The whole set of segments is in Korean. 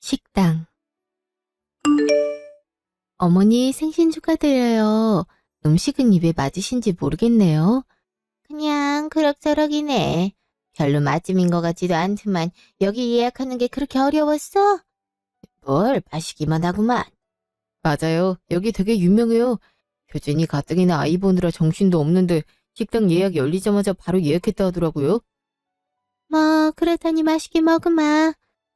식당. 어머니 생신 축하드려요. 음식은 입에 맞으신지 모르겠네요. 그냥 그럭저럭이네. 별로 맛집인 것 같지도 않지만 여기 예약하는 게 그렇게 어려웠어? 뭘 마시기만 하구만. 맞아요. 여기 되게 유명해요. 효진이 가뜩이나 아이 보느라 정신도 없는데 식당 예약 열리자마자 바로 예약했다 하더라고요. 뭐 그렇다니 맛있게 먹으마.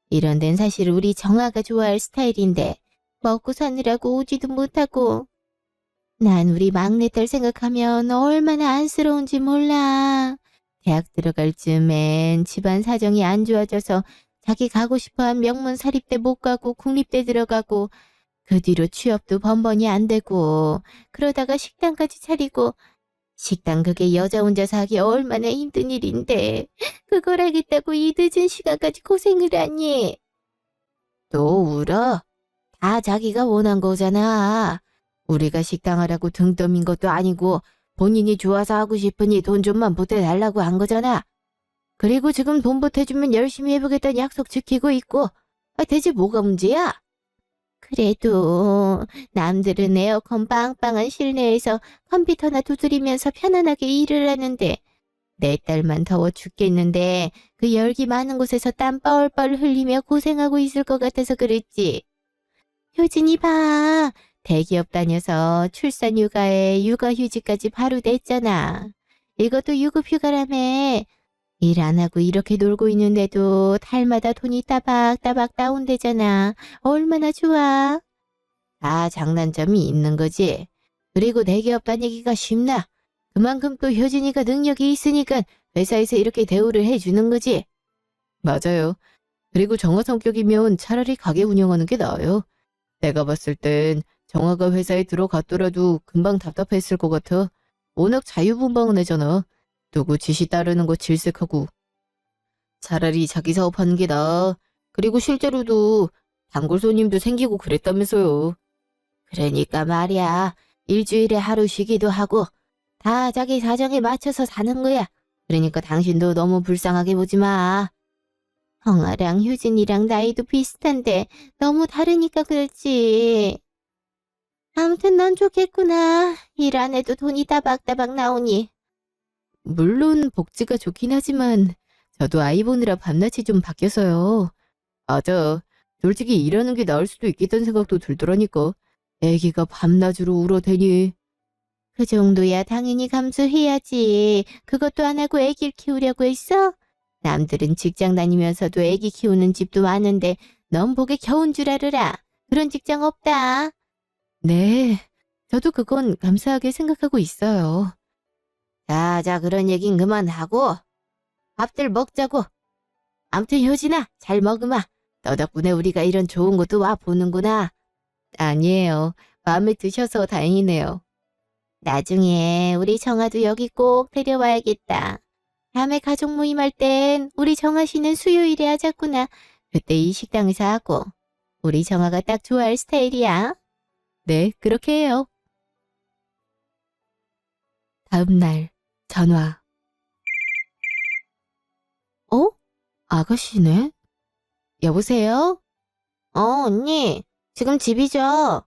이런 데는 사실 우리 정아가 좋아할 스타일인데 먹고 사느라고 오지도 못하고. 난 우리 막내딸 생각하면 얼마나 안쓰러운지 몰라. 대학 들어갈 즈음엔 집안 사정이 안 좋아져서 자기 가고 싶어한 명문 사립대 못 가고 국립대 들어가고 그 뒤로 취업도 번번이 안 되고 그러다가 식당까지 차리고 식당 그게 여자 혼자서 하기 얼마나 힘든 일인데 그걸 하겠다고 이 늦은 시간까지 고생을 하니. 또 울어? 다 자기가 원한 거잖아. 우리가 식당 하라고 등 떠민 것도 아니고 본인이 좋아서 하고 싶으니 돈 좀만 보태달라고 한 거잖아. 그리고 지금 돈 보태주면 열심히 해보겠다는 약속 지키고 있고 대체 뭐가 문제야? 그래도 남들은 에어컨 빵빵한 실내에서 컴퓨터나 두드리면서 편안하게 일을 하는데 내 딸만 더워 죽겠는데 그 열기 많은 곳에서 땀 뻘뻘 흘리며 고생하고 있을 것 같아서 그랬지. 효진이 봐. 대기업 다녀서 출산 휴가에 육아휴직까지 바로 냈잖아. 이것도 유급휴가라며. 일 안 하고 이렇게 놀고 있는데도 달마다 돈이 따박따박 다운되잖아. 얼마나 좋아. 다 장단점이 있는 거지. 그리고 대기업 다니기가 쉽나? 그만큼 또 효진이가 능력이 있으니까 회사에서 이렇게 대우를 해주는 거지. 맞아요. 그리고 정화 성격이면 차라리 가게 운영하는 게 나아요. 내가 봤을 땐 정화가 회사에 들어갔더라도 금방 답답했을 것 같아. 워낙 자유분방한 애잖아. 누구 지시 따르는 거 질색하고. 차라리 자기 사업하는 게 나아. 그리고 실제로도 단골 손님도 생기고 그랬다면서요. 그러니까 말이야. 일주일에 하루 쉬기도 하고 다 자기 사정에 맞춰서 사는 거야. 그러니까 당신도 너무 불쌍하게 보지 마. 형아랑 효진이랑 나이도 비슷한데 너무 다르니까 그렇지. 아무튼 넌 좋겠구나. 일 안 해도 돈이 따박따박 나오니. 물론 복지가 좋긴 하지만 저도 아이 보느라 밤낮이 좀 바뀌어서요. 맞아. 솔직히 일하는 게 나을 수도 있겠다는 생각도 들더라니까. 애기가 밤낮으로 울어대니. 그 정도야 당연히 감수해야지. 그것도 안 하고 애기를 키우려고 했어? 남들은 직장 다니면서도 애기 키우는 집도 많은데 넌 복에 겨운 줄 알으라. 그런 직장 없다. 네, 저도 그건 감사하게 생각하고 있어요. 자, 그런 얘긴 그만하고 밥들 먹자고. 암튼 효진아, 잘 먹으마. 너 덕분에 우리가 이런 좋은 곳도 와 보는구나. 아니에요. 마음에 드셔서 다행이네요. 나중에 우리 정아도 여기 꼭 데려와야겠다. 다음에 가족 모임할 땐 우리 정아 씨는 수요일에 하자꾸나. 그때 이 식당에서 하고. 우리 정아가 딱 좋아할 스타일이야. 네, 그렇게 해요. 다음 날 전화. 어? 아가씨네? 여보세요? 언니. 지금 집이죠?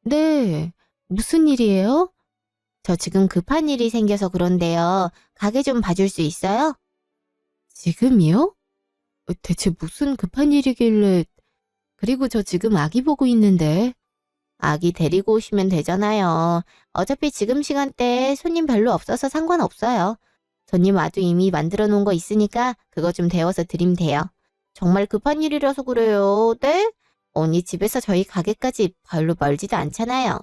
네. 무슨 일이에요? 저 지금 급한 일이 생겨서 그런데요. 가게 좀 봐줄 수 있어요? 지금이요? 대체 무슨 급한 일이길래. 그리고 저 지금 아기 보고 있는데. 아기 데리고 오시면 되잖아요. 어차피 지금 시간대 손님 별로 없어서 상관없어요. 손님 와도 이미 만들어 놓은 거 있으니까 그거 좀 데워서 드리면 돼요. 정말 급한 일이라서 그래요. 네? 언니 집에서 저희 가게까지 별로 멀지도 않잖아요.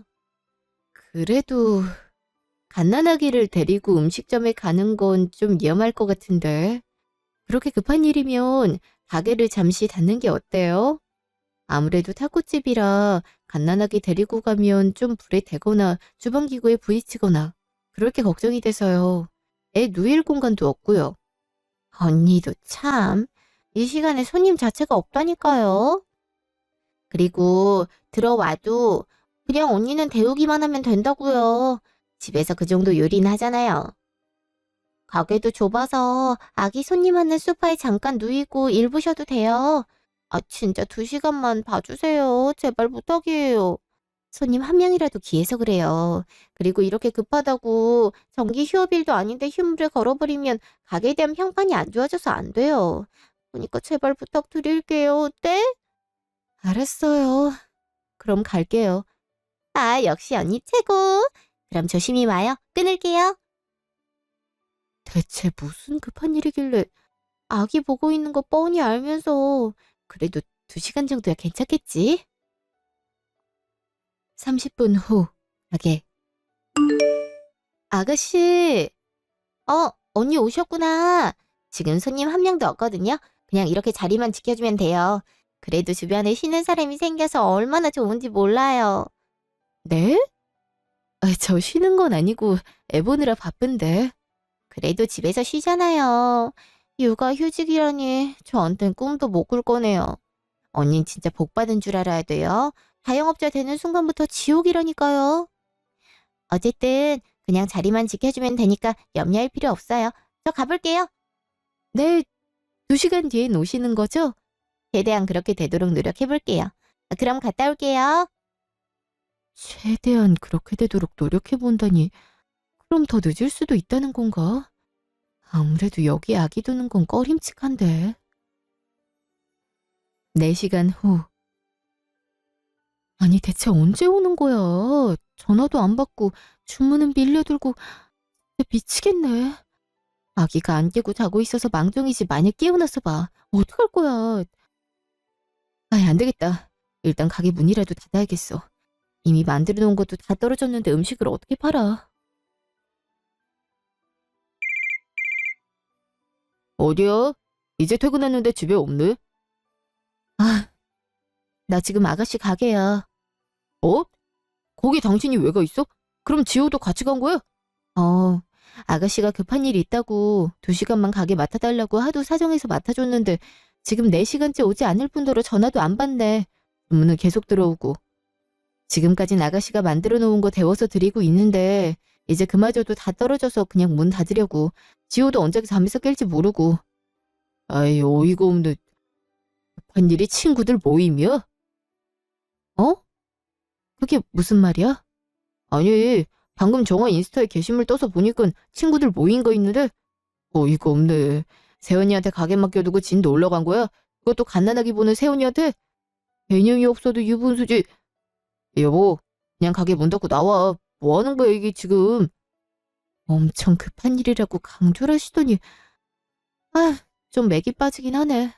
그래도 갓난아기를 데리고 음식점에 가는 건 좀 위험할 것 같은데. 그렇게 급한 일이면 가게를 잠시 닫는 게 어때요? 아무래도 타코집이라 갓난아기 데리고 가면 좀 불에 대거나 주방기구에 부딪히거나 그럴 게 걱정이 돼서요. 애 누일 공간도 없고요. 언니도 참, 이 시간에 손님 자체가 없다니까요. 그리고 들어와도 그냥 언니는 데우기만 하면 된다고요. 집에서 그 정도 요리는 하잖아요. 가게도 좁아서 아기 손님 앉는 소파에 잠깐 누이고 일 보셔도 돼요. 아, 진짜 2시간만 봐주세요. 제발 부탁이에요. 손님 한 명이라도 귀해서 그래요. 그리고 이렇게 급하다고 정기 휴업일도 아닌데 휴무를 걸어버리면 가게에 대한 평판이 안 좋아져서 안 돼요. 그러니까 제발 부탁드릴게요. 네? 알았어요. 그럼 갈게요. 아, 역시 언니 최고. 그럼 조심히 와요. 끊을게요. 대체 무슨 급한 일이길래 아기 보고 있는 거 뻔히 알면서 그래도 2시간 정도야 괜찮겠지? 30분 후 가게. 아가씨, 언니 오셨구나. 지금 손님 한 명도 없거든요. 그냥 이렇게 자리만 지켜주면 돼요. 그래도 주변에 쉬는 사람이 생겨서 얼마나 좋은지 몰라요. 네? 아, 저 쉬는 건 아니고 애 보느라 바쁜데. 그래도 집에서 쉬잖아요. 육아휴직이라니 저한텐 꿈도 못 꿀 거네요. 언닌 진짜 복 받은 줄 알아야 돼요. 자영업자 되는 순간부터 지옥이라니까요. 어쨌든 그냥 자리만 지켜주면 되니까 염려할 필요 없어요. 저 가볼게요. 네, 2시간 뒤엔 오시는 거죠? 최대한 그렇게 되도록 노력해볼게요. 그럼 갔다 올게요. 최대한 그렇게 되도록 노력해본다니. 그럼 더 늦을 수도 있다는 건가? 아무래도 여기 아기 두는 건 꺼림칙한데. 4시간 후. 아니 대체 언제 오는 거야? 전화도 안 받고 주문은 밀려들고 진짜 미치겠네. 아기가 안 깨고 자고 있어서 망정이지 만약 깨어났어 봐. 어떡할 거야. 아이 안 되겠다. 일단 가게 문이라도 닫아야겠어. 이미 만들어 놓은 것도 다 떨어졌는데 음식을 어떻게 팔아. 어디야? 이제 퇴근했는데 집에 없네? 아, 나 지금 아가씨 가게야. 어? 거기 당신이 왜 가 있어? 그럼 지호도 같이 간 거야? 어, 아가씨가 급한 일이 있다고 2시간만 가게 맡아달라고 하도 사정해서 맡아줬는데 지금 4시간째 오지 않을 뿐더러 전화도 안 받네. 주문은 계속 들어오고. 지금까진 아가씨가 만들어 놓은 거 데워서 드리고 있는데 이제 그마저도 다 떨어져서 그냥 문 닫으려고. 지호도 언제 잠에서 깰지 모르고. 아이 어이가 없네. 급한 일이 친구들 모임이야? 어? 그게 무슨 말이야? 아니 방금 정화 인스타에 게시물 떠서 보니까 친구들 모인 거 있는데 어이가 없네. 세연이한테 가게 맡겨두고 진 놀러 간 거야? 그것도 갓난아기 보는 세연이한테? 개념이 없어도 유분수지. 여보 그냥 가게 문 닫고 나와. 뭐 하는 거야 이게 지금. 엄청 급한 일이라고 강조를 하시더니 아, 좀 맥이 빠지긴 하네.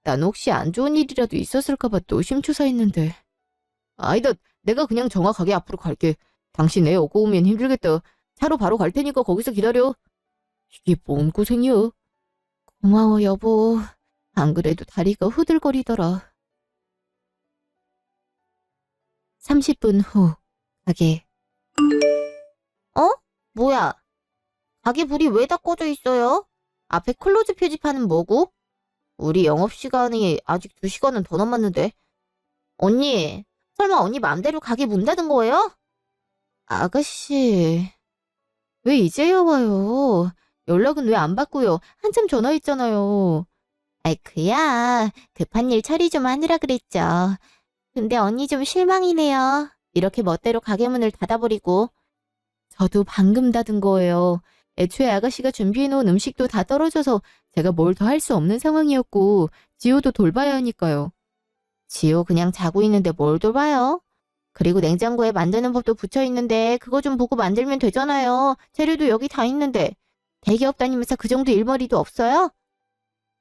난 혹시 안 좋은 일이라도 있었을까봐 노심초사했는데. 아니다, 내가 그냥 정화 가게 앞으로 갈게. 당신 애 업고 오면 힘들겠다. 차로 바로 갈 테니까 거기서 기다려. 이게 뭔 고생이야? 고마워 여보. 안 그래도 다리가 후들거리더라. 30분 후 가게. 어? 뭐야? 가게 불이 왜 다 꺼져 있어요? 앞에 클로즈 표지판은 뭐고? 우리 영업시간이 아직 2시간은 더 남았는데. 언니, 설마 언니 맘대로 가게 문 닫은 거예요? 아가씨, 왜 이제야 와요? 연락은 왜 안 받고요? 한참 전화했잖아요. 아이, 그야. 급한 일 처리 좀 하느라 그랬죠. 근데 언니 좀 실망이네요. 이렇게 멋대로 가게 문을 닫아버리고. 저도 방금 닫은 거예요. 애초에 아가씨가 준비해놓은 음식도 다 떨어져서 제가 뭘 더 할 수 없는 상황이었고 지호도 돌봐야 하니까요. 지호 그냥 자고 있는데 뭘 돌봐요? 그리고 냉장고에 만드는 법도 붙여있는데 그거 좀 보고 만들면 되잖아요. 재료도 여기 다 있는데. 대기업 다니면서 그 정도 일머리도 없어요?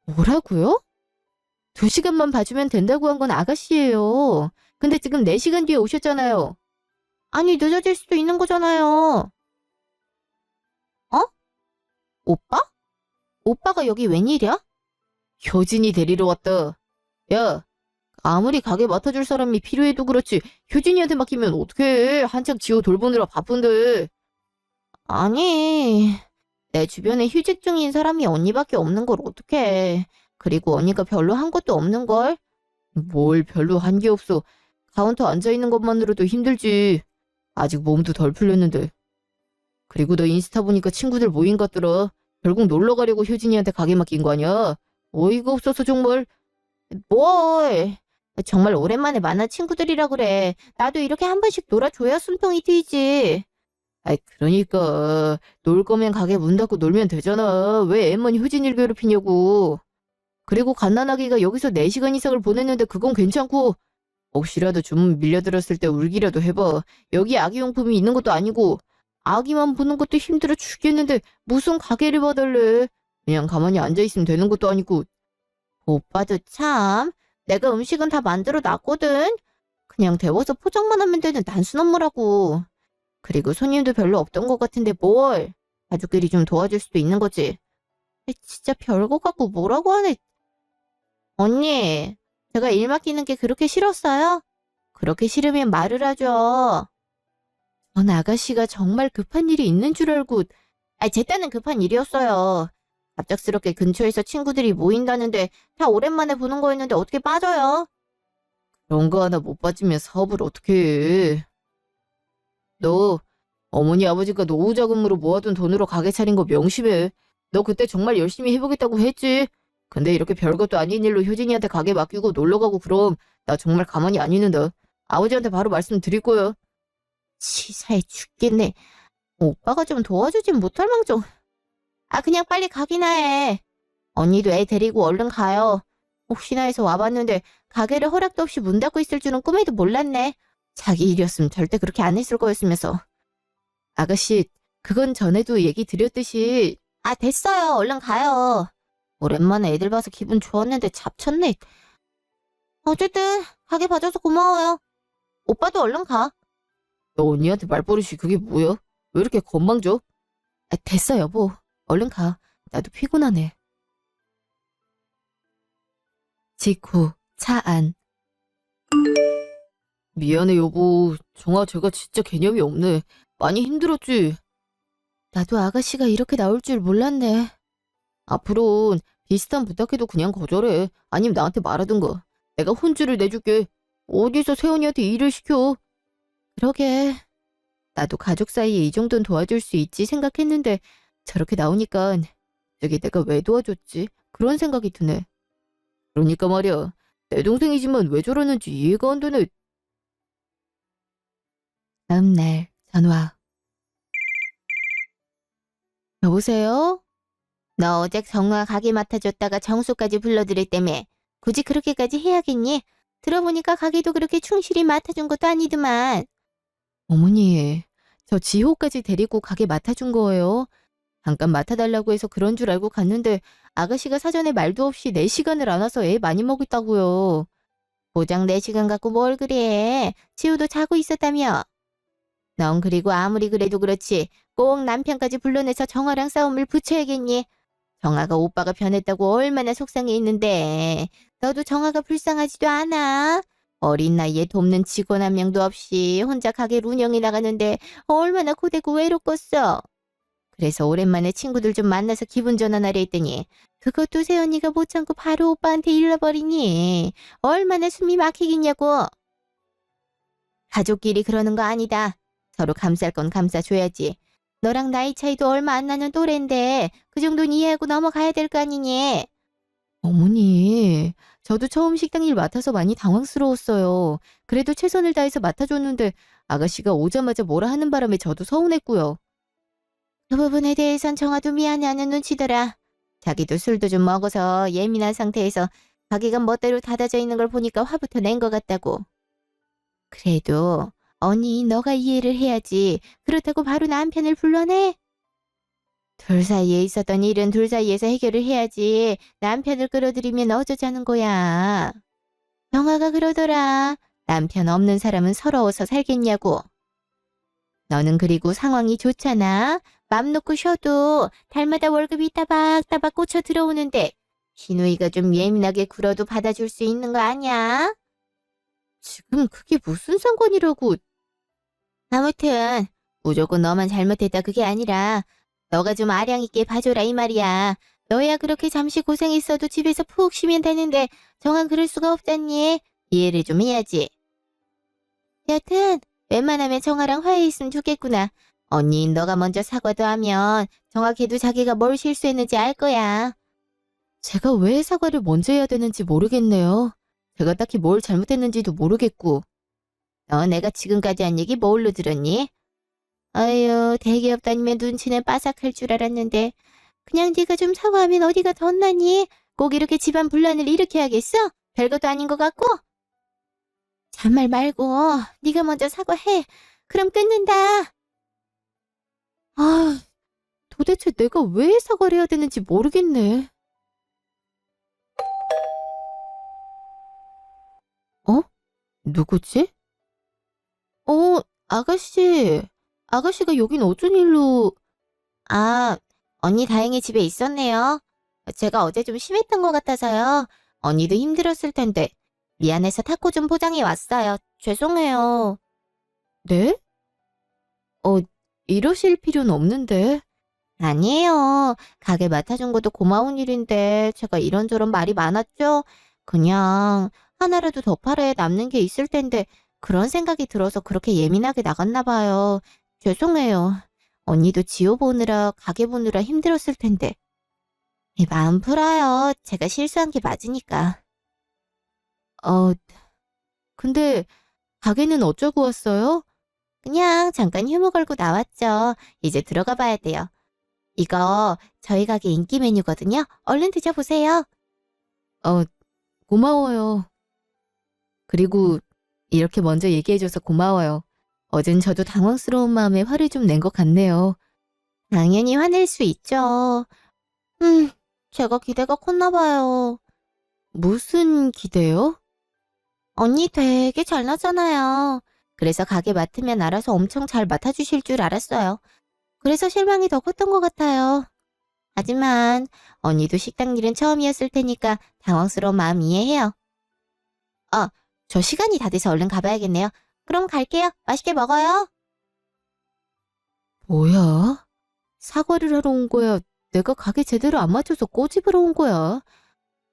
뭐라고요? 2시간만 봐주면 된다고 한 건 아가씨예요. 근데 지금 4시간 뒤에 오셨잖아요. 아니 늦어질 수도 있는 거잖아요. 어? 오빠? 오빠가 여기 웬일이야? 효진이 데리러 왔다. 야, 아무리 가게 맡아줄 사람이 필요해도 그렇지 효진이한테 맡기면 어떡해. 한창 지호 돌보느라 바쁜데. 아니, 내 주변에 휴직 중인 사람이 언니밖에 없는 걸 어떡해. 그리고 언니가 별로 한 것도 없는걸. 뭘 별로 한 게 없어. 카운터 앉아있는 것만으로도 힘들지. 아직 몸도 덜 풀렸는데. 그리고 너 인스타 보니까 친구들 모인 것 같더라. 결국 놀러 가려고 효진이한테 가게 맡긴 거 아니야? 어이가 없어서 정말. 뭘? 정말 오랜만에 만난 친구들이라 그래. 나도 이렇게 한 번씩 놀아줘야 숨통이 트이지. 아이, 그러니까. 놀 거면 가게 문 닫고 놀면 되잖아. 왜 애만 효진이를 괴롭히냐고. 그리고 갓난아기가 여기서 4시간 이상을 보냈는데 그건 괜찮고, 혹시라도 좀 밀려들었을 때 울기라도 해봐. 여기 아기용품이 있는 것도 아니고, 아기만 보는 것도 힘들어 죽겠는데 무슨 가게를 봐달래. 그냥 가만히 앉아있으면 되는 것도 아니고. 오빠도 참. 내가 음식은 다 만들어 놨거든. 그냥 데워서 포장만 하면 되는 단순 업무라고. 그리고 손님도 별로 없던 것 같은데 뭘. 가족끼리 좀 도와줄 수도 있는 거지. 진짜 별거 갖고 뭐라고 하네. 언니, 제가 일 맡기는 게 그렇게 싫었어요? 그렇게 싫으면 말을 하죠. 전 아가씨가 정말 급한 일이 있는 줄 알고, 제 딴은 급한 일이었어요. 갑작스럽게 근처에서 친구들이 모인다는데 다 오랜만에 보는 거였는데 어떻게 빠져요? 그런 거 하나 못 빠지면 사업을 어떻게 해. 너 어머니 아버지가 노후 자금으로 모아둔 돈으로 가게 차린 거 명심해. 너 그때 정말 열심히 해보겠다고 했지. 근데 이렇게 별것도 아닌 일로 효진이한테 가게 맡기고 놀러 가고 그럼 나 정말 가만히 안 있는다. 아버지한테 바로 말씀드릴 거야. 치사해 죽겠네. 오빠가 좀 도와주진 못할 망정. 그냥 빨리 가기나 해. 언니도 애 데리고 얼른 가요. 혹시나 해서 와봤는데 가게를 허락도 없이 문 닫고 있을 줄은 꿈에도 몰랐네. 자기 일이었으면 절대 그렇게 안 했을 거였으면서. 아가씨, 그건 전에도 얘기 드렸듯이. 됐어요. 얼른 가요. 오랜만에 애들 봐서 기분 좋았는데 잡쳤네. 어쨌든 가게 봐줘서 고마워요. 오빠도 얼른 가. 너 언니한테 말버릇이 그게 뭐야? 왜 이렇게 건방져? 됐어 여보. 얼른 가. 나도 피곤하네. 직후 차 안. 미안해 여보. 정아 제가 진짜 개념이 없네. 많이 힘들었지? 나도 아가씨가 이렇게 나올 줄 몰랐네. 앞으론 비슷한 부탁해도 그냥 거절해. 아니면 나한테 말하든가. 내가 혼쭐을 내줄게. 어디서 세연이한테 일을 시켜. 그러게. 나도 가족 사이에 이 정도는 도와줄 수 있지 생각했는데 저렇게 나오니까 저기 내가 왜 도와줬지? 그런 생각이 드네. 그러니까 말이야. 내 동생이지만 왜 저러는지 이해가 안 되네. 다음 날 전화. 여보세요? 너 어제 정화 가게 맡아줬다가 정수까지 불러들였다며. 굳이 그렇게까지 해야겠니? 들어보니까 가게도 그렇게 충실히 맡아준 것도 아니더만. 어머니, 저 지호까지 데리고 가게 맡아준 거예요. 잠깐 맡아달라고 해서 그런 줄 알고 갔는데 아가씨가 사전에 말도 없이 4시간을 안 와서 애 많이 먹었다고요. 고작 4시간 갖고 뭘 그래. 지호도 자고 있었다며. 넌 그리고 아무리 그래도 그렇지 꼭 남편까지 불러내서 정화랑 싸움을 붙여야겠니? 정화가 오빠가 변했다고 얼마나 속상해 있는데 너도 정화가 불쌍하지도 않아? 어린 나이에 돕는 직원 한 명도 없이 혼자 가게를 운영해 나가는데 얼마나 고되고 외롭겠어. 그래서 오랜만에 친구들 좀 만나서 기분 전환하려 했더니 그것도 세연이가 못 참고 바로 오빠한테 일러버리니 얼마나 숨이 막히겠냐고. 가족끼리 그러는 거 아니다. 서로 감쌀 건 감싸줘야지. 너랑 나이 차이도 얼마 안 나는 또래인데 그 정도는 이해하고 넘어가야 될 거 아니니? 어머니, 저도 처음 식당 일 맡아서 많이 당황스러웠어요. 그래도 최선을 다해서 맡아줬는데 아가씨가 오자마자 뭐라 하는 바람에 저도 서운했고요. 그 부분에 대해선 정아도 미안해하는 눈치더라. 자기도 술도 좀 먹어서 예민한 상태에서 가게가 멋대로 닫아져 있는 걸 보니까 화부터 낸 것 같다고. 그래도 언니 너가 이해를 해야지. 그렇다고 바로 남편을 불러내? 둘 사이에 있었던 일은 둘 사이에서 해결을 해야지. 남편을 끌어들이면 어쩌자는 거야. 정아가 그러더라. 남편 없는 사람은 서러워서 살겠냐고. 너는 그리고 상황이 좋잖아. 맘 놓고 쉬어도 달마다 월급이 따박따박 꽂혀 들어오는데 시누이가 좀 예민하게 굴어도 받아줄 수 있는 거 아니야? 지금 그게 무슨 상관이라고. 아무튼 무조건 너만 잘못했다 그게 아니라 너가 좀 아량 있게 봐줘라 이 말이야. 너야 그렇게 잠시 고생했어도 집에서 푹 쉬면 되는데 정한 그럴 수가 없잖니. 이해를 좀 해야지. 여튼 웬만하면 정아랑 화해했으면 좋겠구나. 언니인 너가 먼저 사과도 하면 정확해도 자기가 뭘 실수했는지 알 거야. 제가 왜 사과를 먼저 해야 되는지 모르겠네요. 제가 딱히 뭘 잘못했는지도 모르겠고. 내가 지금까지 한 얘기 뭘로 들었니? 아유, 대기업 다니면 눈치는 빠삭할 줄 알았는데 그냥 네가 좀 사과하면 어디가 더 나니? 꼭 이렇게 집안 분란을 일으켜야겠어? 별것도 아닌 것 같고? 잔말 말고 네가 먼저 사과해. 그럼 끊는다. 아, 도대체 내가 왜 사과를 해야 되는지 모르겠네. 어? 누구지? 어, 아가씨. 아가씨가 여긴 어쩐 일로... 아, 언니 다행히 집에 있었네요. 제가 어제 좀 심했던 것 같아서요. 언니도 힘들었을 텐데. 미안해서 타코 좀 포장해 왔어요. 죄송해요. 네? 어, 이러실 필요는 없는데. 아니에요. 가게 맡아준 것도 고마운 일인데 제가 이런저런 말이 많았죠? 그냥 하나라도 더 팔아야 남는 게 있을 텐데 그런 생각이 들어서 그렇게 예민하게 나갔나 봐요. 죄송해요. 언니도 지호 보느라 가게 보느라 힘들었을 텐데. 마음 풀어요. 제가 실수한 게 맞으니까. 어, 근데 가게는 어쩌고 왔어요? 그냥 잠깐 휴무 걸고 나왔죠. 이제 들어가 봐야 돼요. 이거 저희 가게 인기 메뉴거든요. 얼른 드셔보세요. 어, 고마워요. 그리고 이렇게 먼저 얘기해줘서 고마워요. 어젠 저도 당황스러운 마음에 화를 좀 낸 것 같네요. 당연히 화낼 수 있죠. 음, 제가 기대가 컸나 봐요. 무슨 기대요? 언니 되게 잘나잖아요. 그래서 가게 맡으면 알아서 엄청 잘 맡아주실 줄 알았어요. 그래서 실망이 더 컸던 것 같아요. 하지만 언니도 식당 일은 처음이었을 테니까 당황스러운 마음 이해해요. 저 시간이 다 돼서 얼른 가봐야겠네요. 그럼 갈게요. 맛있게 먹어요. 뭐야? 사과를 하러 온 거야? 내가 가게 제대로 안 맞춰서 꼬집으러 온 거야?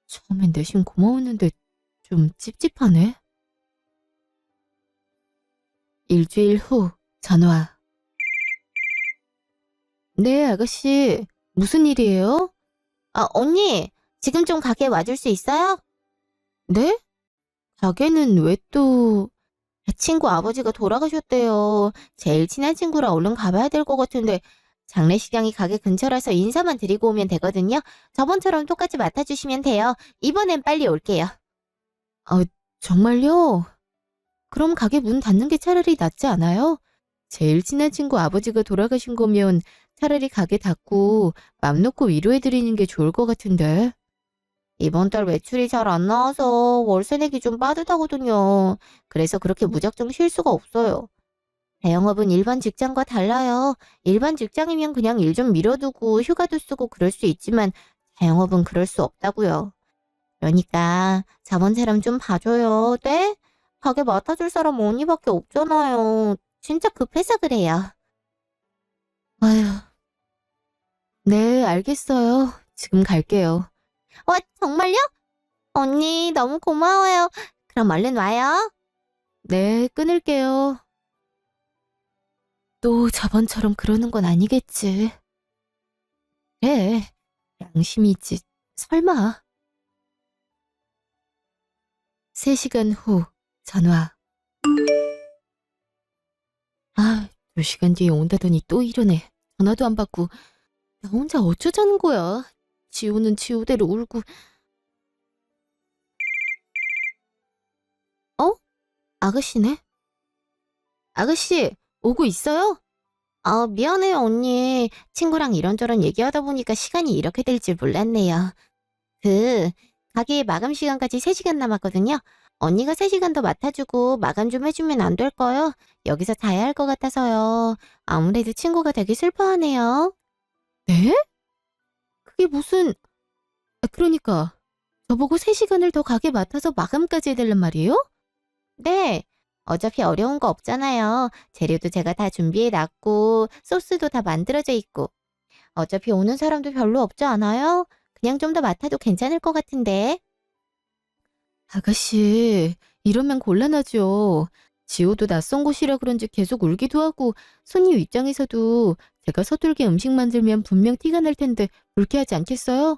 처음엔 내심 고마웠는데 좀 찝찝하네. 일주일 후 전화. 네, 아가씨. 무슨 일이에요? 언니. 지금 좀 가게 와줄 수 있어요? 네? 가게는 왜 또... 친구 아버지가 돌아가셨대요. 제일 친한 친구라 얼른 가봐야 될 것 같은데 장례식장이 가게 근처라서 인사만 드리고 오면 되거든요. 저번처럼 똑같이 맡아주시면 돼요. 이번엔 빨리 올게요. 아, 정말요? 그럼 가게 문 닫는 게 차라리 낫지 않아요? 제일 친한 친구 아버지가 돌아가신 거면 차라리 가게 닫고 맘 놓고 위로해드리는 게 좋을 것 같은데. 이번 달 매출이 잘 안 나와서 월세 내기 좀 빠듯하거든요. 그래서 그렇게 무작정 쉴 수가 없어요. 자영업은 일반 직장과 달라요. 일반 직장이면 그냥 일 좀 미뤄두고 휴가도 쓰고 그럴 수 있지만 자영업은 그럴 수 없다고요. 그러니까 자본처럼 좀 봐줘요. 네? 가게 맡아줄 사람 언니밖에 없잖아요. 진짜 급해서 그래요. 아휴, 네, 알겠어요. 지금 갈게요. 정말요? 언니 너무 고마워요. 그럼 얼른 와요. 네, 끊을게요. 또 저번처럼 그러는 건 아니겠지. 그래, 양심이 있지. 설마. 3시간 후 전화. 2시간 뒤에 온다더니 또 이러네. 전화도 안 받고. 나 혼자 어쩌자는 거야. 지호는 지호대로 울고. 아가씨네? 아가씨, 오고 있어요? 미안해요, 언니. 친구랑 이런저런 얘기하다 보니까 시간이 이렇게 될 줄 몰랐네요. 가게 마감 시간까지 3시간 남았거든요. 언니가 3시간 더 맡아주고 마감 좀 해주면 안 될까요? 여기서 자야 할 것 같아서요. 아무래도 친구가 되게 슬퍼하네요. 네? 그게 무슨... 그러니까 저보고 3시간을 더 가게 맡아서 마감까지 해달란 말이에요? 네. 어차피 어려운 거 없잖아요. 재료도 제가 다 준비해놨고 소스도 다 만들어져 있고. 어차피 오는 사람도 별로 없지 않아요? 그냥 좀 더 맡아도 괜찮을 것 같은데. 아가씨, 이러면 곤란하죠. 지호도 낯선 곳이라 그런지 계속 울기도 하고 손님 입장에서도 제가 서툴게 음식 만들면 분명 티가 날 텐데 불쾌하지 않겠어요?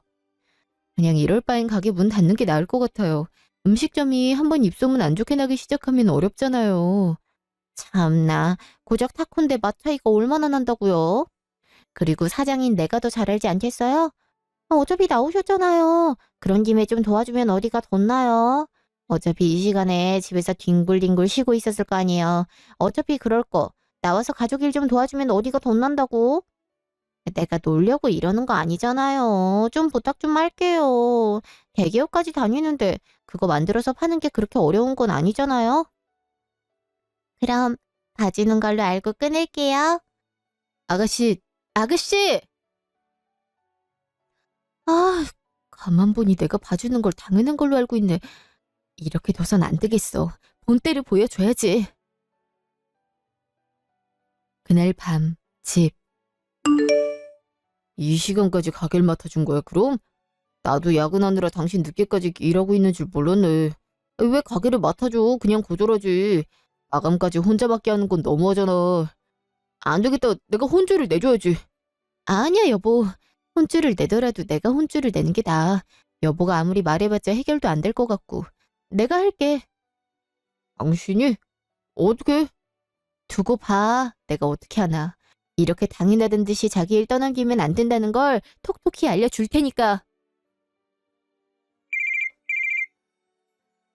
그냥 이럴 바엔 가게 문 닫는 게 나을 것 같아요. 음식점이 한번 입소문 안 좋게 나기 시작하면 어렵잖아요. 참나, 고작 타코인데 맛 차이가 얼마나 난다고요? 그리고 사장인 내가 더 잘 알지 않겠어요? 어차피 나오셨잖아요. 그런 김에 좀 도와주면 어디가 덧나요? 어차피 이 시간에 집에서 뒹굴뒹굴 쉬고 있었을 거 아니에요. 어차피 그럴 거. 나와서 가족 일 좀 도와주면 어디가 덧난다고? 내가 놀려고 이러는 거 아니잖아요. 좀 부탁 좀 할게요. 대기업까지 다니는데 그거 만들어서 파는 게 그렇게 어려운 건 아니잖아요. 그럼 봐주는 걸로 알고 끊을게요. 아가씨, 아가씨! 아, 가만 보니 내가 봐주는 걸 당연한 걸로 알고 있네. 이렇게 둬선 안 되겠어. 본때를 보여줘야지. 그날 밤, 집. 이 시간까지 가게를 맡아준 거야, 그럼? 나도 야근하느라 당신 늦게까지 일하고 있는 줄 몰랐네. 왜 가게를 맡아줘? 그냥 거절하지. 마감까지 혼자 맡게 하는 건 너무하잖아. 안 되겠다. 내가 혼쭐을 내줘야지. 아니야, 여보. 혼쭐을 내더라도 내가 혼쭐을 내는 게 나아. 여보가 아무리 말해봤자 해결도 안 될 것 같고. 내가 할게. 당신이? 어떻게? 두고 봐. 내가 어떻게 하나. 이렇게 당연하던 듯이 자기 일 떠넘기면 안 된다는 걸 톡톡히 알려줄 테니까.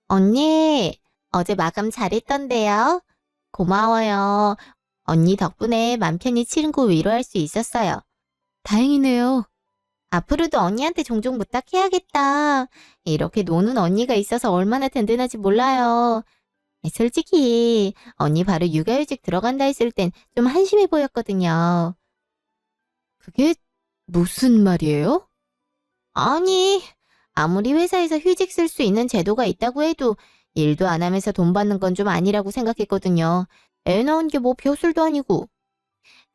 언니, 어제 마감 잘했던데요? 고마워요. 언니 덕분에 맘 편히 친구 위로할 수 있었어요. 다행이네요. 앞으로도 언니한테 종종 부탁해야겠다. 이렇게 노는 언니가 있어서 얼마나 든든한지 몰라요. 솔직히 언니 바로 육아휴직 들어간다 했을 땐 좀 한심해 보였거든요. 그게 무슨 말이에요? 아니, 아무리 회사에서 휴직 쓸 수 있는 제도가 있다고 해도 일도 안 하면서 돈 받는 건 좀 아니라고 생각했거든요. 애 낳은 게 뭐 벼슬도 아니고.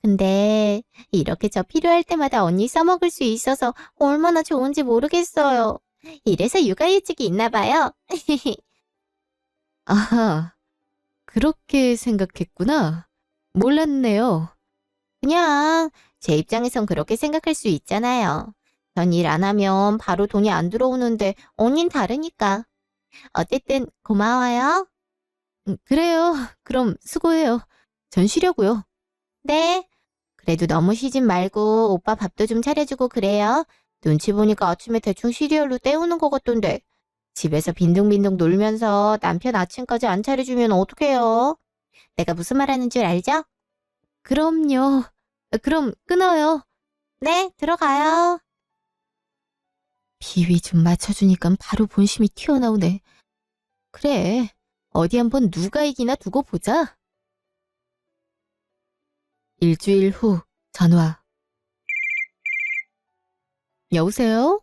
근데 이렇게 저 필요할 때마다 언니 써먹을 수 있어서 얼마나 좋은지 모르겠어요. 이래서 육아휴직이 있나 봐요. 아하, 그렇게 생각했구나. 몰랐네요. 그냥 제 입장에선 그렇게 생각할 수 있잖아요. 전 일 안 하면 바로 돈이 안 들어오는데 언닌 다르니까. 어쨌든 고마워요. 그래요. 그럼 수고해요. 전 쉬려고요. 네. 그래도 너무 쉬진 말고 오빠 밥도 좀 차려주고 그래요. 눈치 보니까 아침에 대충 시리얼로 때우는 것 같던데. 집에서 빈둥빈둥 놀면서 남편 아침까지 안 차려주면 어떡해요? 내가 무슨 말하는 줄 알죠? 그럼요. 그럼 끊어요. 네, 들어가요. 비위 좀 맞춰주니까 바로 본심이 튀어나오네. 그래, 어디 한번 누가 이기나 두고 보자. 일주일 후 전화. 여보세요?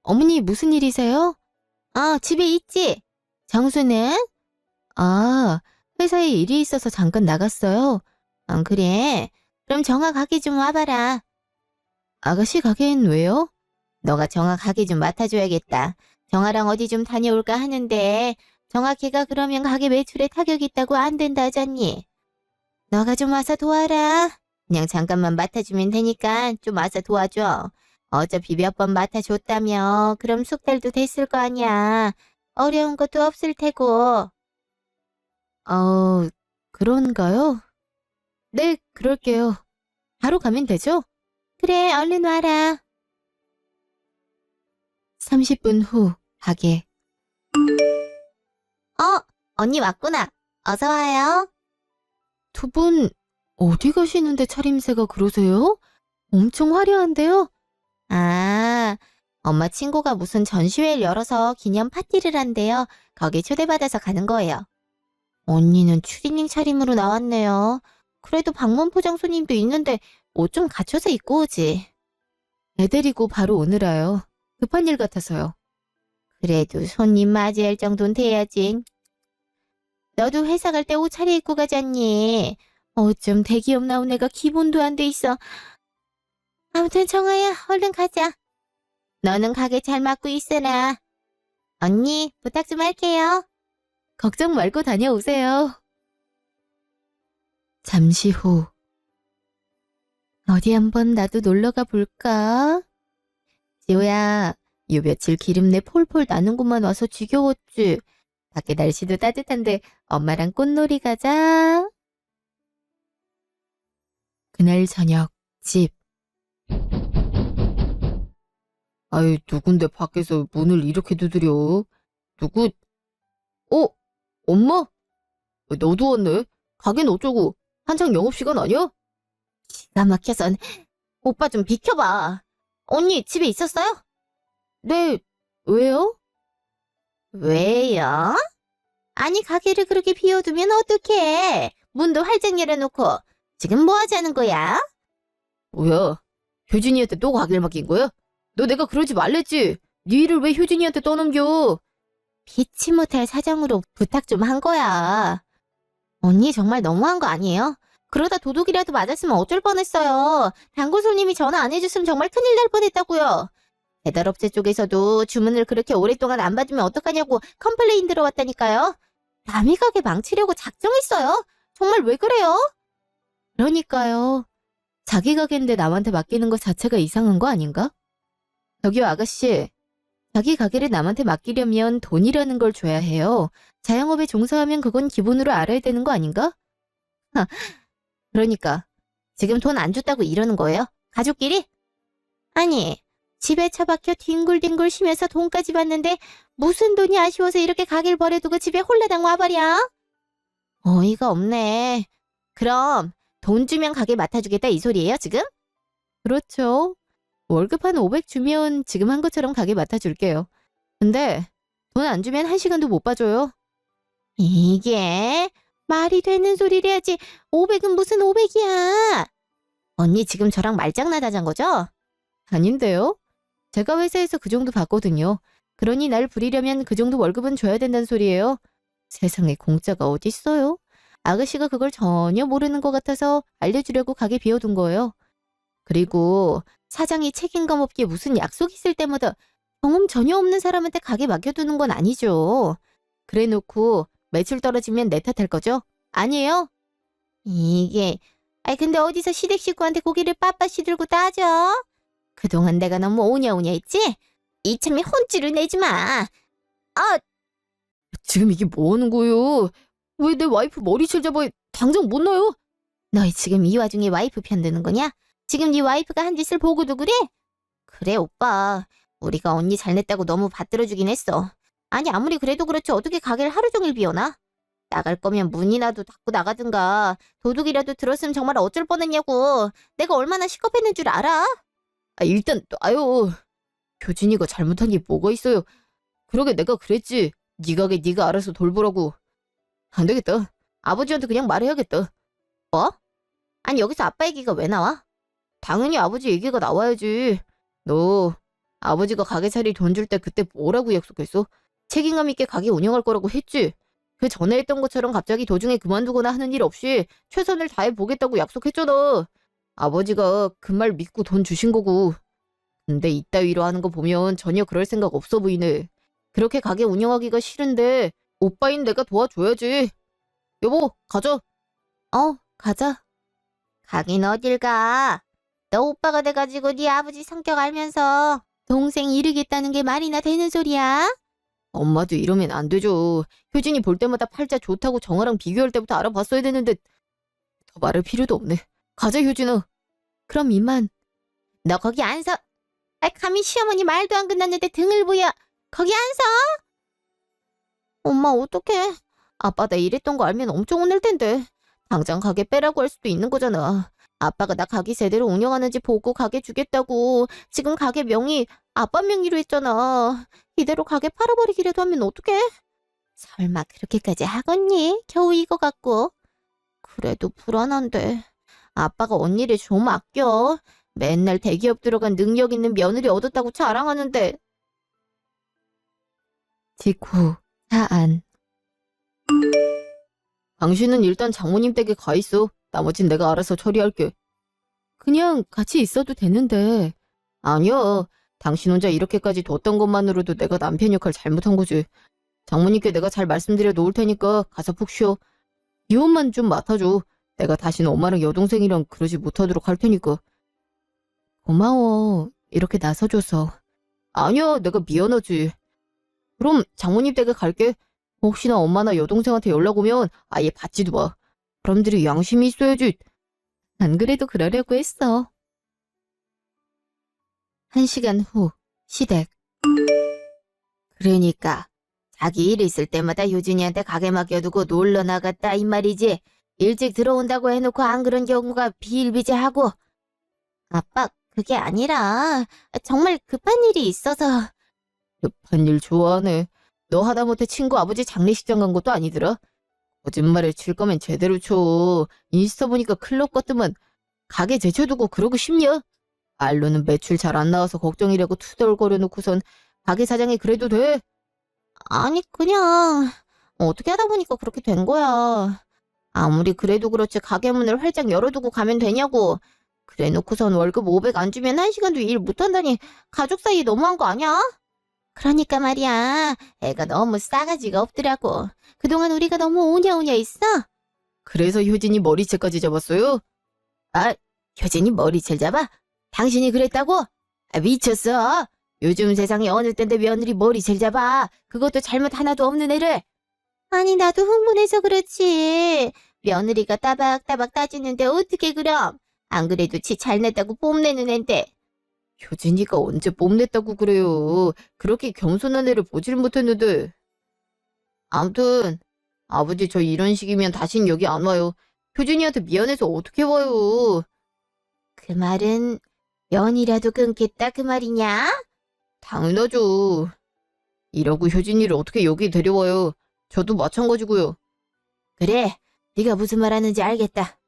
어머니 무슨 일이세요? 아, 집에 있지. 정수는? 아, 회사에 일이 있어서 잠깐 나갔어요. 그래. 그럼 정아 가게 좀 와봐라. 아가씨 가게엔 왜요? 너가 정아 가게 좀 맡아줘야겠다. 정아랑 어디 좀 다녀올까 하는데 정아 걔가 그러면 가게 매출에 타격이 있다고 안 된다잖니. 너가 좀 와서 도와라. 그냥 잠깐만 맡아주면 되니까 좀 와서 도와줘. 어차피 몇 번 맡아줬다며. 그럼 숙달도 됐을 거 아니야. 어려운 것도 없을 테고. 어, 그런가요? 네, 그럴게요. 바로 가면 되죠? 그래, 얼른 와라. 30분 후 가게. 언니 왔구나. 어서 와요. 두 분 어디 가시는데 차림새가 그러세요? 엄청 화려한데요? 아, 엄마 친구가 무슨 전시회를 열어서 기념 파티를 한대요. 거기 초대받아서 가는 거예요. 언니는 추리닝 차림으로 나왔네요. 그래도 방문 포장 손님도 있는데 옷 좀 갖춰서 입고 오지. 애 데리고 바로 오느라요. 급한 일 같아서요. 그래도 손님 맞이할 정도는 돼야지. 너도 회사 갈 때 옷 차려입고 가잖니. 어쩜 대기업 나온 애가 기본도 안 돼 있어. 아무튼 정아야, 얼른 가자. 너는 가게 잘 맡고 있어라. 언니, 부탁 좀 할게요. 걱정 말고 다녀오세요. 잠시 후. 어디 한번 나도 놀러가 볼까? 지호야, 요 며칠 기름내 폴폴 나는 곳만 와서 지겨웠지. 밖에 날씨도 따뜻한데 엄마랑 꽃놀이 가자. 그날 저녁 집. 아이, 누군데 밖에서 문을 이렇게 두드려? 누구? 어? 엄마? 너도 왔네? 가게는 어쩌고? 한창 영업시간 아니야? 기가 막혀선. 오빠 좀 비켜봐. 언니 집에 있었어요? 네. 왜요? 왜요? 아니 가게를 그렇게 비워두면 어떡해? 문도 활짝 열어놓고 지금 뭐 하자는 거야? 뭐야? 효진이한테 또 가게를 맡긴 거야? 너 내가 그러지 말랬지? 네 일을 왜 효진이한테 떠넘겨? 피치 못할 사정으로 부탁 좀 한 거야. 언니 정말 너무한 거 아니에요? 그러다 도둑이라도 맞았으면 어쩔 뻔했어요. 단골 손님이 전화 안 해줬으면 정말 큰일 날 뻔했다고요. 배달업체 쪽에서도 주문을 그렇게 오랫동안 안 받으면 어떡하냐고 컴플레인 들어왔다니까요. 남의 가게 망치려고 작정했어요? 정말 왜 그래요? 그러니까요. 자기 가게인데 남한테 맡기는 것 자체가 이상한 거 아닌가? 저기요 아가씨. 자기 가게를 남한테 맡기려면 돈이라는 걸 줘야 해요. 자영업에 종사하면 그건 기본으로 알아야 되는 거 아닌가? 하, 그러니까 지금 돈 안 줬다고 이러는 거예요? 가족끼리? 아니, 집에 처박혀 뒹굴뒹굴 쉬면서 돈까지 받는데 무슨 돈이 아쉬워서 이렇게 가게를 버려두고 집에 홀라당 와버려? 어이가 없네. 그럼 돈 주면 가게 맡아주겠다 이 소리예요 지금? 그렇죠. 월급 한 500 주면 지금 한 것처럼 가게 맡아줄게요. 근데 돈 안 주면 한 시간도 못 봐줘요. 이게 말이 되는 소리를 해야지. 500은 무슨 500이야. 언니 지금 저랑 말장난하자는 거죠? 아닌데요. 제가 회사에서 그 정도 받거든요. 그러니 날 부리려면 그 정도 월급은 줘야 된다는 소리예요. 세상에 공짜가 어딨어요? 아가씨가 그걸 전혀 모르는 것 같아서 알려주려고 가게 비워둔 거예요. 그리고 사장이 책임감 없게 무슨 약속 있을 때마다 경험 전혀 없는 사람한테 가게 맡겨두는 건 아니죠. 그래놓고 매출 떨어지면 내 탓할 거죠? 아니에요? 이게 근데 어디서 시댁 식구한테 고기를 빳빳이 들고 따져? 그동안 내가 너무 오냐오냐 했지? 이참에 혼쭐을 내지 마. 아, 지금 이게 뭐 하는 거예요? 왜 내 와이프 머리채 잡아 당장 못 넣어요? 너희 지금 이 와중에 와이프 편드는 거냐? 지금 네 와이프가 한 짓을 보고도 그래? 그래 오빠. 우리가 언니 잘냈다고 너무 받들어주긴 했어. 아니 아무리 그래도 그렇지 어떻게 가게를 하루 종일 비워놔? 나갈 거면 문이라도 닫고 나가든가. 도둑이라도 들었으면 정말 어쩔 뻔했냐고. 내가 얼마나 시겁했는 줄 알아? 일단 놔요. 효진이가 잘못한 게 뭐가 있어요. 그러게 내가 그랬지. 네 가게 네가 알아서 돌보라고. 안 되겠다. 아버지한테 그냥 말해야겠다. 뭐? 아니 여기서 아빠 얘기가 왜 나와? 당연히 아버지 얘기가 나와야지. 너 아버지가 가게 차리 돈 줄 때 그때 뭐라고 약속했어? 책임감 있게 가게 운영할 거라고 했지. 그 전에 했던 것처럼 갑자기 도중에 그만두거나 하는 일 없이 최선을 다해 보겠다고 약속했잖아. 아버지가 그 말 믿고 돈 주신 거고. 근데 이따위로 하는 거 보면 전혀 그럴 생각 없어 보이네. 그렇게 가게 운영하기가 싫은데 오빠인 내가 도와줘야지. 여보, 가자. 가자. 가긴 어딜 가. 너 오빠가 돼가지고 네 아버지 성격 알면서 동생 이르겠다는 게 말이나 되는 소리야? 엄마도 이러면 안 되죠. 효진이 볼 때마다 팔자 좋다고 정아랑 비교할 때부터 알아봤어야 되는데 더 말할 필요도 없네. 가자 효진아. 그럼 이만. 너 거기 안 서. 감히 시어머니 말도 안 끝났는데 등을 보여. 거기 안 서. 엄마 어떡해. 아빠 나 이랬던 거 알면 엄청 혼낼 텐데. 당장 가게 빼라고 할 수도 있는 거잖아. 아빠가 나 가게 제대로 운영하는지 보고 가게 주겠다고. 지금 가게 명의 아빠 명의로 했잖아. 이대로 가게 팔아버리기라도 하면 어떡해? 설마 그렇게까지 하겠니? 겨우 이거 갖고. 그래도 불안한데. 아빠가 언니를 좀 아껴. 맨날 대기업 들어간 능력 있는 며느리 얻었다고 자랑하는데. 직후 사안. 당신은 일단 장모님 댁에 가 있어. 나머진 내가 알아서 처리할게. 그냥 같이 있어도 되는데. 아니야. 당신 혼자 이렇게까지 뒀던 것만으로도 내가 남편 역할 잘못한 거지. 장모님께 내가 잘 말씀드려 놓을 테니까 가서 푹 쉬어. 이혼만 좀 맡아줘. 내가 다시는 엄마랑 여동생이랑 그러지 못하도록 할 테니까. 고마워. 이렇게 나서줘서. 아니야, 내가 미안하지. 그럼 장모님 댁에 갈게. 혹시나 엄마나 여동생한테 연락 오면 아예 받지도 마. 사람들이 양심이 있어야지. 안 그래도 그러려고 했어. 1시간 후, 시댁. 그러니까 자기 일 있을 때마다 효진이한테 가게 맡겨두고 놀러 나갔다 이 말이지. 일찍 들어온다고 해놓고 안 그런 경우가 비일비재하고. 아빠, 그게 아니라 정말 급한 일이 있어서. 급한 일 좋아하네. 너 하다못해 친구 아버지 장례식장 간 것도 아니더라. 거짓말을 칠 거면 제대로 쳐. 인스타 보니까 클럽 같더만. 가게 제쳐두고 그러고 싶냐? 말로는 매출 잘 안 나와서 걱정이라고 투덜거려 놓고선 가게 사장이 그래도 돼? 아니, 그냥 어떻게 하다 보니까 그렇게 된 거야. 아무리 그래도 그렇지 가게 문을 활짝 열어두고 가면 되냐고. 그래 놓고선 월급 500 안 주면 1시간도 일 못한다니 가족 사이에 너무한 거 아니야? 그러니까 말이야. 애가 너무 싸가지가 없더라고. 그동안 우리가 너무 오냐오냐 있어? 그래서 효진이 머리채까지 잡았어요? 아, 효진이 머리채를 잡아? 당신이 그랬다고? 아, 미쳤어. 요즘 세상에 어느 때인데 며느리 머리채를 잡아. 그것도 잘못 하나도 없는 애를. 아니, 나도 흥분해서 그렇지. 며느리가 따박따박 따지는데 어떻게 그럼? 안 그래도 지 잘냈다고 뽐내는 앤데. 효진이가 언제 뽐냈다고 그래요. 그렇게 겸손한 애를 보질 못했는데. 아무튼 아버지 저 이런 식이면 다신 여기 안 와요. 효진이한테 미안해서 어떻게 와요. 그 말은 연이라도 끊겠다 그 말이냐? 당연하죠. 이러고 효진이를 어떻게 여기 데려와요. 저도 마찬가지고요. 그래, 네가 무슨 말 하는지 알겠다.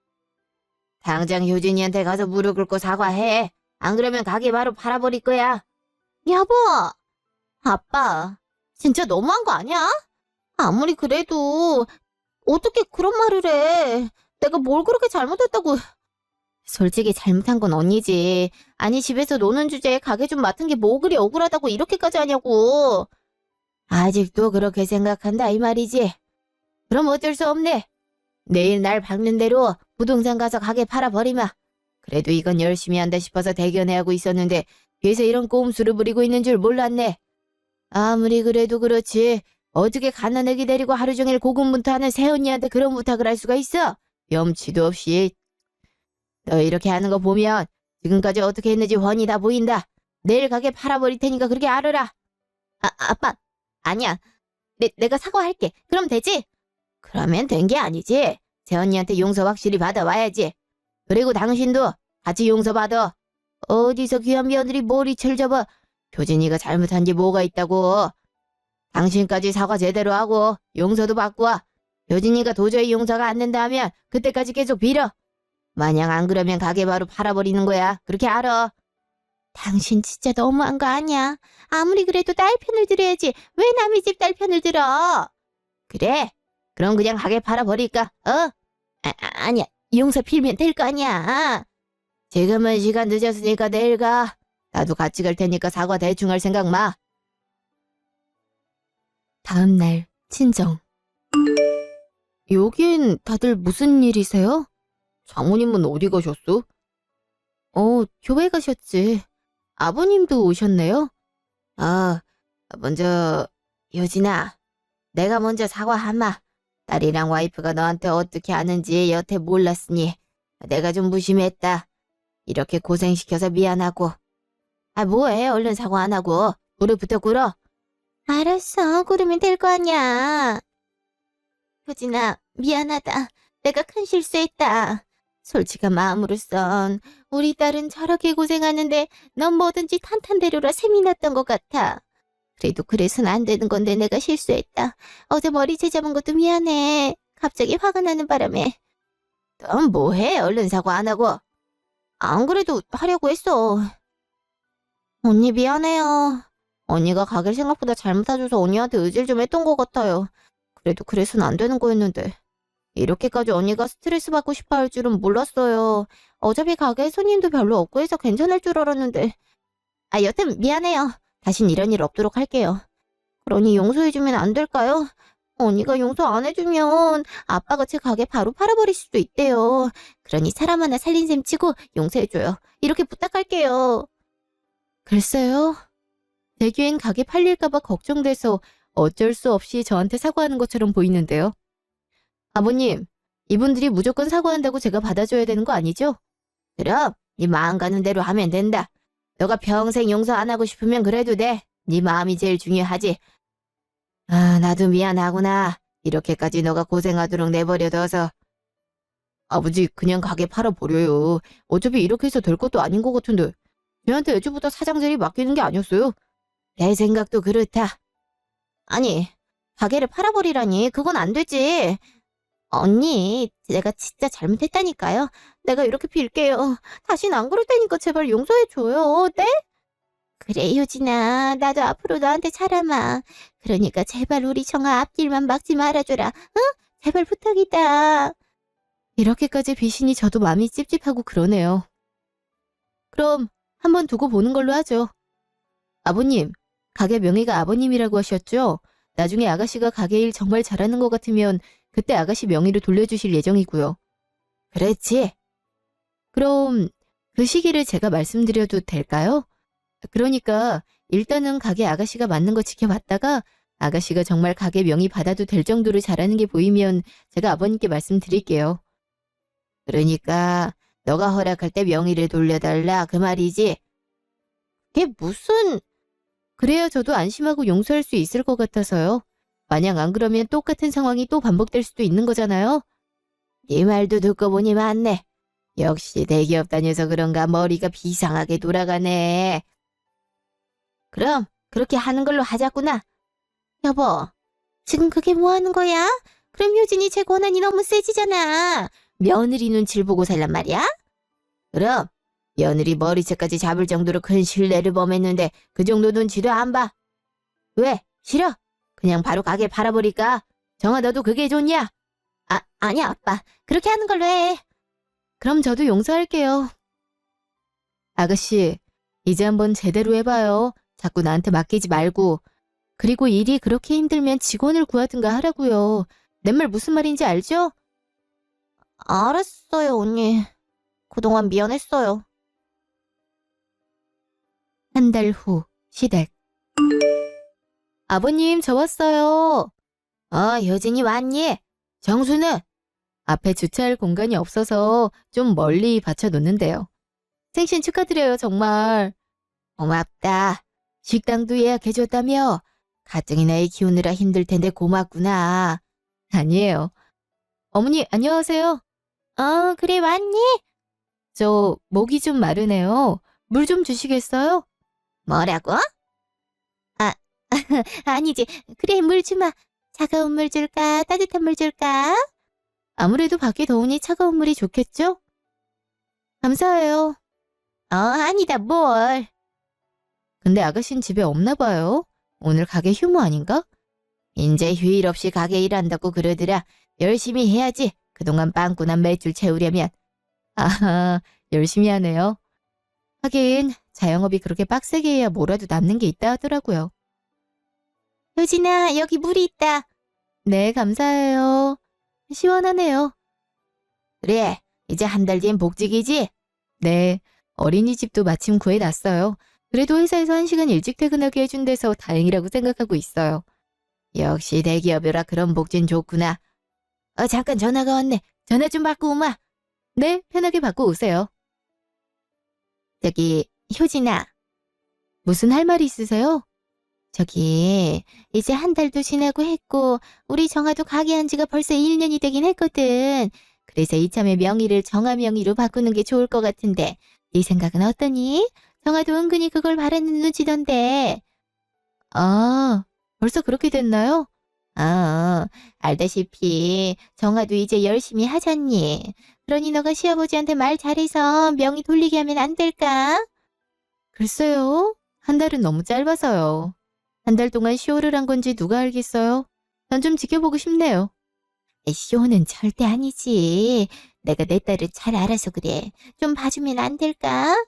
당장 효진이한테 가서 무릎 꿇고 사과해. 안 그러면 가게 바로 팔아버릴 거야. 여보, 아빠, 진짜 너무한 거 아니야? 아무리 그래도 어떻게 그런 말을 해. 내가 뭘 그렇게 잘못했다고. 솔직히 잘못한 건 언니지. 아니 집에서 노는 주제에 가게 좀 맡은 게 뭐 그리 억울하다고 이렇게까지 하냐고. 아직도 그렇게 생각한다 이 말이지. 그럼 어쩔 수 없네. 내일 날 박는 대로 부동산 가서 가게 팔아버리마. 그래도 이건 열심히 한다 싶어서 대견해하고 있었는데 뒤에서 이런 꼼수를 부리고 있는 줄 몰랐네. 아무리 그래도 그렇지. 어떻게 가난하게 데리고 하루 종일 고군분투하는 새언니한테 그런 부탁을 할 수가 있어? 염치도 없이. 너 이렇게 하는 거 보면 지금까지 어떻게 했는지 훤히 다 보인다. 내일 가게 팔아버릴 테니까 그렇게 알아라. 아빠, 아니야. 내가 사과할게. 그럼 되지? 그러면 된 게 아니지. 새언니한테 용서 확실히 받아와야지. 그리고 당신도 같이 용서받아. 어디서 귀한 며느리 머리채를 잡아. 효진이가 잘못한 게 뭐가 있다고. 당신까지 사과 제대로 하고 용서도 받고 와. 효진이가 도저히 용서가 안 된다 하면 그때까지 계속 빌어. 만약 안 그러면 가게 바로 팔아버리는 거야. 그렇게 알아. 당신 진짜 너무한 거 아니야? 아무리 그래도 딸 편을 들어야지. 왜 남의 집 딸 편을 들어? 그래. 그럼 그냥 가게 팔아버릴까? 아니야. 용서 빌면 될 거 아니야. 지금은 시간 늦었으니까 내일 가. 나도 같이 갈 테니까 사과 대충 할 생각 마. 다음 날 친정. 여긴 다들 무슨 일이세요? 장모님은 어디 가셨어? 교회 가셨지. 아버님도 오셨네요? 먼저 효진아, 내가 먼저 사과하마. 딸이랑 와이프가 너한테 어떻게 아는지 여태 몰랐으니 내가 좀 무심했다. 이렇게 고생시켜서 미안하고. 뭐해? 얼른 사과 안 하고 무릎부터 꿇어. 알았어. 꿇으면 될 거 아니야. 효진아, 미안하다. 내가 큰 실수했다. 솔직한 마음으로선 우리 딸은 저렇게 고생하는데 넌 뭐든지 탄탄대로라 셈이 났던 것 같아. 그래도 그래서는 안 되는 건데 내가 실수했다. 어제 머리채 잡은 것도 미안해. 갑자기 화가 나는 바람에. 넌 뭐해? 얼른 사과 안 하고. 안 그래도 하려고 했어. 언니 미안해요. 언니가 가게를 생각보다 잘못 사줘서 언니한테 의지를 좀 했던 것 같아요. 그래도 그래서는 안 되는 거였는데. 이렇게까지 언니가 스트레스 받고 싶어 할 줄은 몰랐어요. 어차피 가게에 손님도 별로 없고 해서 괜찮을 줄 알았는데. 여튼 미안해요. 다신 이런 일 없도록 할게요. 그러니 용서해주면 안 될까요? 언니가 용서 안 해주면 아빠가 제 가게 바로 팔아버릴 수도 있대요. 그러니 사람 하나 살린 셈 치고 용서해줘요. 이렇게 부탁할게요. 글쎄요. 되기엔 가게 팔릴까봐 걱정돼서 어쩔 수 없이 저한테 사과하는 것처럼 보이는데요. 아버님, 이분들이 무조건 사과한다고 제가 받아줘야 되는 거 아니죠? 그럼 네 마음 가는 대로 하면 된다. 너가 평생 용서 안 하고 싶으면 그래도 돼. 네 마음이 제일 중요하지. 아, 나도 미안하구나. 이렇게까지 너가 고생하도록 내버려둬서. 아버지, 그냥 가게 팔아버려요. 어차피 이렇게 해서 될 것도 아닌 것 같은데. 저한테 애초부터 사장 자리 맡기는 게 아니었어요. 내 생각도 그렇다. 아니, 가게를 팔아버리라니. 그건 안 되지. 언니, 내가 진짜 잘못했다니까요. 내가 이렇게 빌게요. 다신 안 그럴 테니까 제발 용서해줘요. 네? 그래, 효진아. 나도 앞으로 너한테 잘하마. 그러니까 제발 우리 정아 앞길만 막지 말아줘라. 응? 제발 부탁이다. 이렇게까지 비시니 저도 마음이 찝찝하고 그러네요. 그럼 한번 두고 보는 걸로 하죠. 아버님, 가게 명의가 아버님이라고 하셨죠? 나중에 아가씨가 가게 일 정말 잘하는 것 같으면 그때 아가씨 명의로 돌려주실 예정이고요. 그렇지. 그럼 그 시기를 제가 말씀드려도 될까요? 그러니까 일단은 가게 아가씨가 맞는 거 지켜봤다가 아가씨가 정말 가게 명의 받아도 될 정도로 잘하는 게 보이면 제가 아버님께 말씀드릴게요. 그러니까 너가 허락할 때 명의를 돌려달라 그 말이지? 그게 무슨... 그래야 저도 안심하고 용서할 수 있을 것 같아서요. 만약 안 그러면 똑같은 상황이 또 반복될 수도 있는 거잖아요. 네 말도 듣고 보니 맞네. 역시 대기업 다녀서 그런가 머리가 비상하게 돌아가네. 그럼 그렇게 하는 걸로 하자꾸나. 여보, 지금 그게 뭐 하는 거야? 그럼 효진이 제 권한이 너무 세지잖아. 며느리 눈치를 보고 살란 말이야? 그럼 며느리 머리채까지 잡을 정도로 큰 신뢰를 범했는데 그 정도 눈치도 안 봐. 왜? 싫어? 그냥 바로 가게 팔아버릴까? 정아 너도 그게 좋냐? 아니야 아빠. 그렇게 하는 걸로 해. 그럼 저도 용서할게요. 아가씨, 이제 한번 제대로 해봐요. 자꾸 나한테 맡기지 말고. 그리고 일이 그렇게 힘들면 직원을 구하든가 하라고요. 내 말 무슨 말인지 알죠? 알았어요, 언니. 그동안 미안했어요. 한 달 후, 시댁. 아버님, 저 왔어요. 효진이 왔니? 정수는? 앞에 주차할 공간이 없어서 좀 멀리 받쳐놓는데요. 생신 축하드려요, 정말. 고맙다. 식당도 예약해줬다며? 가정인 아이 키우느라 힘들 텐데 고맙구나. 아니에요. 어머니, 안녕하세요. 그래, 왔니? 저 목이 좀 마르네요. 물 좀 주시겠어요? 뭐라고? 아, 아니지. 그래, 물 주마. 차가운 물 줄까? 따뜻한 물 줄까? 아무래도 밖이 더우니 차가운 물이 좋겠죠? 감사해요. 아니다, 뭘. 근데 아가씨는 집에 없나 봐요. 오늘 가게 휴무 아닌가? 인제 휴일 없이 가게 일한다고 그러더라. 열심히 해야지. 그동안 빵꾸난 매출 채우려면. 아하, 열심히 하네요. 하긴 자영업이 그렇게 빡세게 해야 뭐라도 남는 게 있다 하더라고요. 효진아, 여기 물이 있다. 네, 감사해요. 시원하네요. 그래, 이제 한 달 뒤엔 복직이지? 네, 어린이집도 마침 구해놨어요. 그래도 회사에서 1시간 일찍 퇴근하게 해준 데서 다행이라고 생각하고 있어요. 역시 대기업이라 그런 복진 좋구나. 잠깐 전화가 왔네. 전화 좀 받고 오마. 네, 편하게 받고 오세요. 저기, 효진아. 무슨 할 말이 있으세요? 저기, 이제 한 달도 지나고 했고 우리 정아도 가게 한 지가 벌써 1년이 되긴 했거든. 그래서 이참에 명의를 정아 명의로 바꾸는 게 좋을 것 같은데 네 생각은 어떠니? 정아도 은근히 그걸 바라는 눈치던데. 아, 벌써 그렇게 됐나요? 알다시피 정아도 이제 열심히 하잖니. 그러니 너가 시아버지한테 말 잘해서 명의 돌리게 하면 안 될까? 글쎄요. 한 달은 너무 짧아서요. 한 달 동안 쇼를 한 건지 누가 알겠어요? 전 좀 지켜보고 싶네요. 쇼는 절대 아니지. 내가 내 딸을 잘 알아서 그래. 좀 봐주면 안 될까?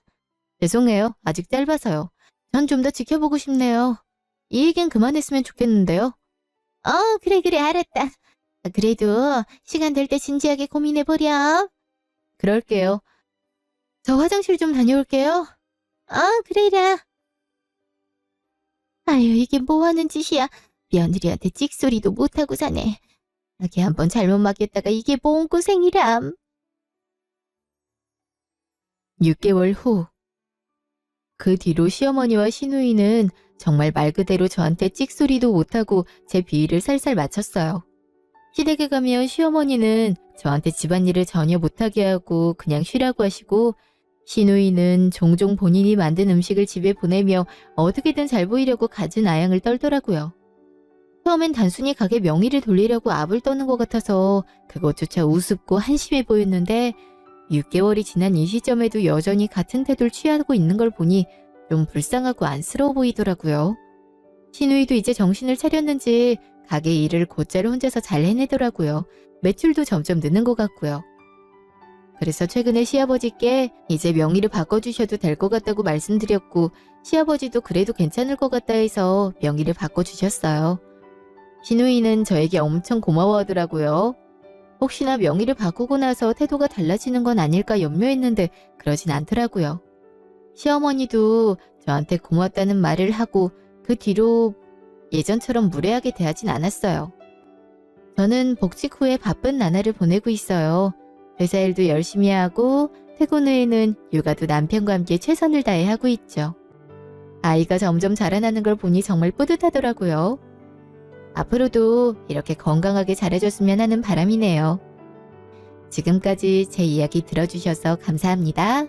죄송해요. 아직 짧아서요. 전 좀 더 지켜보고 싶네요. 이 얘기는 그만했으면 좋겠는데요. 그래, 알았다. 그래도 시간 될 때 진지하게 고민해보렴. 그럴게요. 저 화장실 좀 다녀올게요. 그래라. 아유, 이게 뭐 하는 짓이야. 며느리한테 찍소리도 못하고 사네. 자기 한번 잘못 맡겼다가 이게 뭔 고생이람. 6개월 후. 그 뒤로 시어머니와 시누이는 정말 말 그대로 저한테 찍소리도 못하고 제 비위를 살살 맞췄어요. 시댁에 가면 시어머니는 저한테 집안일을 전혀 못하게 하고 그냥 쉬라고 하시고, 시누이는 종종 본인이 만든 음식을 집에 보내며 어떻게든 잘 보이려고 갖은 아양을 떨더라고요. 처음엔 단순히 가게 명의를 돌리려고 압을 떠는 것 같아서 그것조차 우습고 한심해 보였는데, 6개월이 지난 이 시점에도 여전히 같은 태도를 취하고 있는 걸 보니 좀 불쌍하고 안쓰러워 보이더라고요. 시누이도 이제 정신을 차렸는지 가게 일을 곧잘 혼자서 잘 해내더라고요. 매출도 점점 느는 것 같고요. 그래서 최근에 시아버지께 이제 명의를 바꿔주셔도 될 것 같다고 말씀드렸고, 시아버지도 그래도 괜찮을 것 같다 해서 명의를 바꿔주셨어요. 시누이는 저에게 엄청 고마워하더라고요. 혹시나 명의를 바꾸고 나서 태도가 달라지는 건 아닐까 염려했는데 그러진 않더라고요. 시어머니도 저한테 고맙다는 말을 하고 그 뒤로 예전처럼 무례하게 대하진 않았어요. 저는 복직 후에 바쁜 나날을 보내고 있어요. 회사 일도 열심히 하고 퇴근 후에는 육아도 남편과 함께 최선을 다해 하고 있죠. 아이가 점점 자라나는 걸 보니 정말 뿌듯하더라고요. 앞으로도 이렇게 건강하게 자라줬으면 하는 바람이네요. 지금까지 제 이야기 들어주셔서 감사합니다.